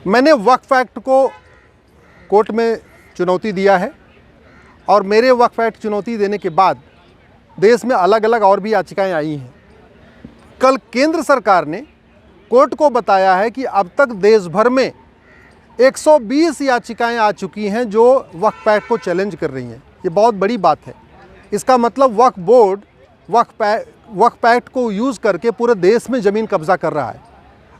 मैंने वक्फ एक्ट को कोर्ट में चुनौती दिया है और मेरे वक्फ एक्ट चुनौती देने के बाद देश में अलग अलग और भी याचिकाएं आई हैं। कल केंद्र सरकार ने कोर्ट को बताया है कि अब तक देश भर में 120 याचिकाएं आ चुकी हैं जो वक्फ एक्ट को चैलेंज कर रही हैं। ये बहुत बड़ी बात है। इसका मतलब वक्फ बोर्ड वक्फ एक्ट को यूज़ करके पूरे देश में ज़मीन कब्जा कर रहा है।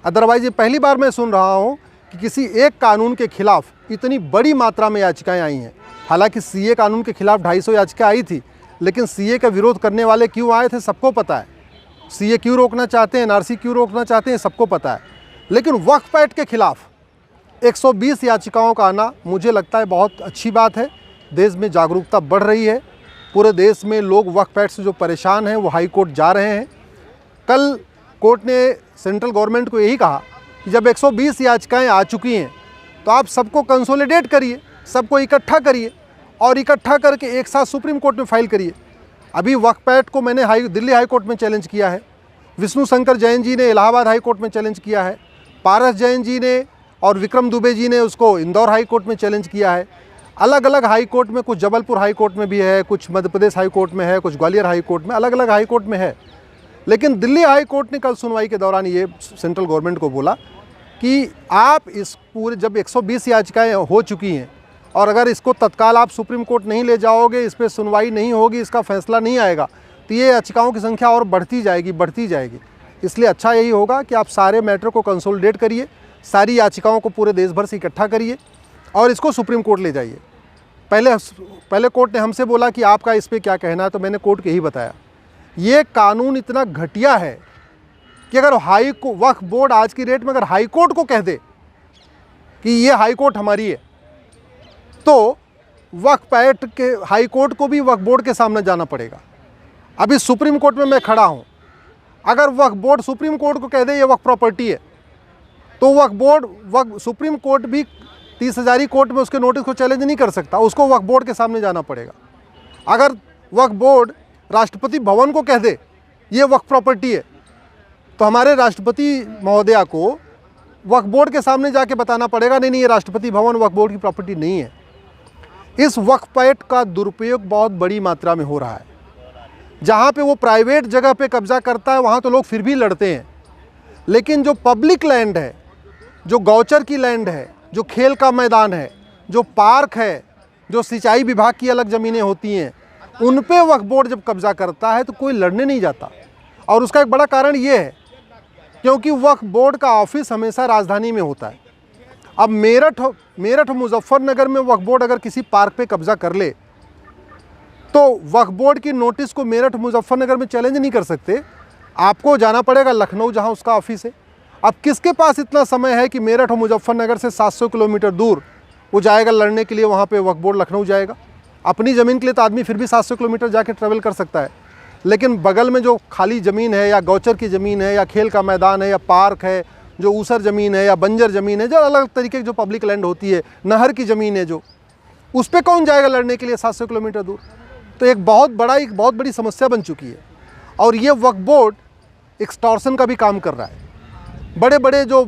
अदरवाइज़ ये पहली बार मैं सुन रहा हूँ कि किसी एक कानून के खिलाफ इतनी बड़ी मात्रा में याचिकाएं आई हैं। हालांकि सीए कानून के खिलाफ 250 याचिका आई थी, लेकिन सीए का विरोध करने वाले क्यों आए थे सबको पता है। सीए क्यों रोकना चाहते हैं, एनआरसी क्यों रोकना चाहते हैं, सबको पता है। लेकिन वक्फ एक्ट के खिलाफ 120 याचिकाओं का आना मुझे लगता है बहुत अच्छी बात है। देश में जागरूकता बढ़ रही है। पूरे देश में लोग वक्फ एक्ट से जो परेशान हैं वो हाई कोर्ट जा रहे हैं। कल कोर्ट ने सेंट्रल गवर्नमेंट को यही कहा कि जब 120 याचिकाएं आ चुकी हैं तो आप सबको कंसोलिडेट करिए, सबको इकट्ठा करिए और इकट्ठा करके एक साथ सुप्रीम कोर्ट में फाइल करिए। अभी वक्फ एक्ट को मैंने दिल्ली हाई कोर्ट में चैलेंज किया है, विष्णु शंकर जैन जी ने इलाहाबाद हाई कोर्ट में चैलेंज किया है, पारस जैन जी ने और विक्रम दुबे जी ने उसको इंदौर हाई कोर्ट में चैलेंज किया है। अलग अलग हाई कोर्ट में, कुछ जबलपुर हाई कोर्ट में भी है, कुछ मध्य प्रदेश हाई कोर्ट में है, कुछ ग्वालियर हाई कोर्ट में, अलग अलग हाई कोर्ट में है। लेकिन दिल्ली हाई कोर्ट ने कल सुनवाई के दौरान ये सेंट्रल गवर्नमेंट को बोला कि आप इस पूरे जब 120 याचिकाएं हो चुकी हैं और अगर इसको तत्काल आप सुप्रीम कोर्ट नहीं ले जाओगे, इस पर सुनवाई नहीं होगी, इसका फैसला नहीं आएगा, तो ये याचिकाओं की संख्या और बढ़ती जाएगी। इसलिए अच्छा यही होगा कि आप सारे मैटर को कंसोलिडेट करिए, सारी याचिकाओं को पूरे देश भर से इकट्ठा करिए और इसको सुप्रीम कोर्ट ले जाइए। पहले कोर्ट ने हमसे बोला कि आपका इस पर क्या कहना है, तो मैंने कोर्ट को यही बताया ये कानून इतना घटिया है कि अगर वक्फ बोर्ड आज की डेट में अगर हाई कोर्ट को कह दे कि ये हाई कोर्ट हमारी है, तो वक्फ एक्ट के हाई कोर्ट को भी वक्फ बोर्ड के सामने जाना पड़ेगा। अभी सुप्रीम कोर्ट में मैं खड़ा हूँ, अगर वक्फ बोर्ड सुप्रीम कोर्ट को कह दे ये वक्फ प्रॉपर्टी है, तो सुप्रीम कोर्ट भी 30,000 कोर्ट में उसके नोटिस को चैलेंज नहीं कर सकता, उसको वक्फ बोर्ड के सामने जाना पड़ेगा। अगर वक्फ बोर्ड राष्ट्रपति भवन को कह दे ये वक्फ प्रॉपर्टी है, तो हमारे राष्ट्रपति महोदया को वक्फ बोर्ड के सामने जाके बताना पड़ेगा नहीं ये राष्ट्रपति भवन वक्फ बोर्ड की प्रॉपर्टी नहीं है। इस वक्फ एक्ट का दुरुपयोग बहुत बड़ी मात्रा में हो रहा है। जहाँ पे वो प्राइवेट जगह पे कब्जा करता है वहाँ तो लोग फिर भी लड़ते हैं, लेकिन जो पब्लिक लैंड है, जो गौचर की लैंड है, जो खेल का मैदान है, जो पार्क है, जो सिंचाई विभाग की अलग ज़मीनें होती हैं, उन पे वक्फ बोर्ड जब कब्जा करता है तो कोई लड़ने नहीं जाता। और उसका एक बड़ा कारण ये है क्योंकि वक्फ बोर्ड का ऑफिस हमेशा राजधानी में होता है। अब मेरठ मुजफ्फरनगर में वक्फ बोर्ड अगर किसी पार्क पे कब्जा कर ले तो वक्फ बोर्ड की नोटिस को मेरठ मुजफ्फरनगर में चैलेंज नहीं कर सकते, आपको जाना पड़ेगा लखनऊ जहाँ उसका ऑफिस है। अब किसके पास इतना समय है कि मेरठ और मुजफ्फरनगर से 700 किलोमीटर दूर वो जाएगा लड़ने के लिए, वहाँ पे वक्फ बोर्ड लखनऊ जाएगा। अपनी ज़मीन के लिए तो आदमी फिर भी 700 किलोमीटर जाके ट्रैवल कर सकता है, लेकिन बगल में जो खाली ज़मीन है या गौचर की ज़मीन है या खेल का मैदान है या पार्क है, जो ऊसर ज़मीन है या बंजर ज़मीन है, जो अलग तरीके की जो पब्लिक लैंड होती है, नहर की ज़मीन है, जो उस पर कौन जाएगा लड़ने के लिए 700 किलोमीटर दूर। तो एक बहुत बड़ी समस्या बन चुकी है। और ये वक्फ बोर्ड एक्सटॉर्शन का भी काम कर रहा है। बड़े बड़े जो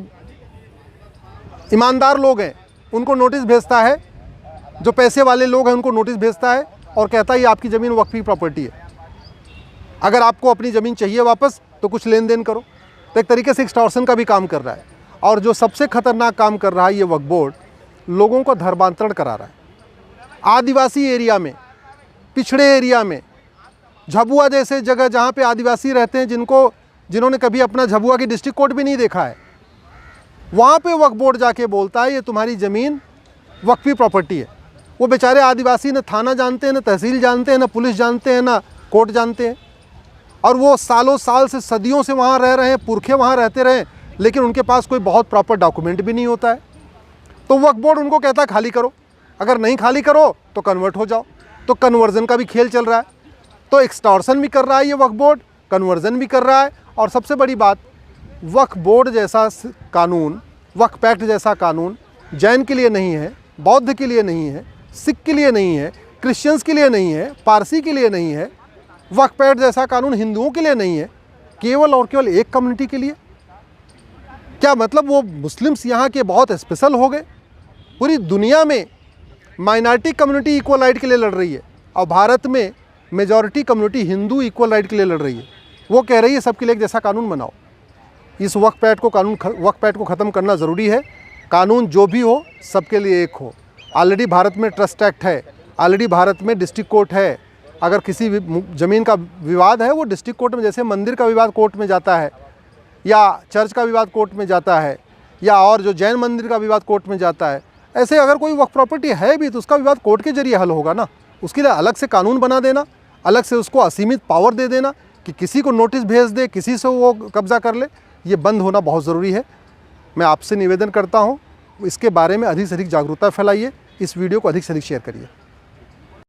ईमानदार लोग हैं उनको नोटिस भेजता है, जो पैसे वाले लोग हैं उनको नोटिस भेजता है और कहता है ये आपकी ज़मीन वक्फी प्रॉपर्टी है, अगर आपको अपनी ज़मीन चाहिए वापस तो कुछ लेन देन करो। तो एक तरीके से एक्सटॉर्शन का भी काम कर रहा है। और जो सबसे खतरनाक काम कर रहा है ये वक्फ बोर्ड, लोगों को धर्मांतरण करा रहा है। आदिवासी एरिया में, पिछड़े एरिया में, झाबुआ जैसे जगह जहाँ पे आदिवासी रहते हैं, जिन्होंने कभी अपना झाबुआ की डिस्ट्रिक्ट कोर्ट भी नहीं देखा है, वहाँ पे वक्फ बोर्ड जाके बोलता है ये तुम्हारी ज़मीन वक्फी प्रॉपर्टी है। वो बेचारे आदिवासी न थाना जानते हैं, न तहसील जानते हैं, न पुलिस जानते हैं, न कोर्ट जानते हैं, और वो सालों साल से सदियों से वहाँ रह रहे हैं, पुरखे वहाँ रहते रहे, लेकिन उनके पास कोई बहुत प्रॉपर डॉक्यूमेंट भी नहीं होता है। तो वक्फ बोर्ड उनको कहता है खाली करो, अगर नहीं खाली करो तो कन्वर्ट हो जाओ। तो कन्वर्जन का भी खेल चल रहा है। तो एक्सटॉर्शन भी कर रहा है ये वक्फ बोर्ड, कन्वर्जन भी कर रहा है। और सबसे बड़ी बात, वक्फ बोर्ड जैसा कानून, वक्फ एक्ट जैसा कानून जैन के लिए नहीं है, बौद्ध के लिए नहीं है, सिख के लिए नहीं है, क्रिश्चियंस के लिए नहीं है, पारसी के लिए नहीं है। वक्फ एक्ट जैसा कानून हिंदुओं के लिए नहीं है, केवल और केवल एक कम्युनिटी के लिए। क्या मतलब वो मुस्लिम्स यहाँ के बहुत स्पेशल हो गए? पूरी दुनिया में माइनॉरिटी कम्युनिटी इक्वल राइट के लिए लड़ रही है और भारत में majority community Hindu equal right के लिए लड़ रही है। वो कह रही है सबके लिए एक जैसा कानून बनाओ। इस वक्फ एक्ट को ख़त्म करना ज़रूरी है। कानून जो भी हो सबके लिए एक हो। ऑलरेडी भारत में ट्रस्ट एक्ट है, ऑलरेडी भारत में डिस्ट्रिक्ट कोर्ट है। अगर किसी ज़मीन का विवाद है वो डिस्ट्रिक्ट कोर्ट में, जैसे मंदिर का विवाद कोर्ट में जाता है या चर्च का विवाद कोर्ट में जाता है या और जो जैन मंदिर का विवाद कोर्ट में जाता है, ऐसे अगर कोई वक्फ प्रॉपर्टी है भी तो उसका विवाद कोर्ट के जरिए हल होगा ना। उसके लिए अलग से कानून बना देना, अलग से उसको असीमित पावर दे देना कि किसी को नोटिस भेज दे, किसी से वो कब्ज़ा कर ले, ये बंद होना बहुत ज़रूरी है। मैं आपसे निवेदन करता हूँ इसके बारे में अधिक से अधिक जागरूकता फैलाइए, इस वीडियो को अधिक से अधिक शेयर करिए।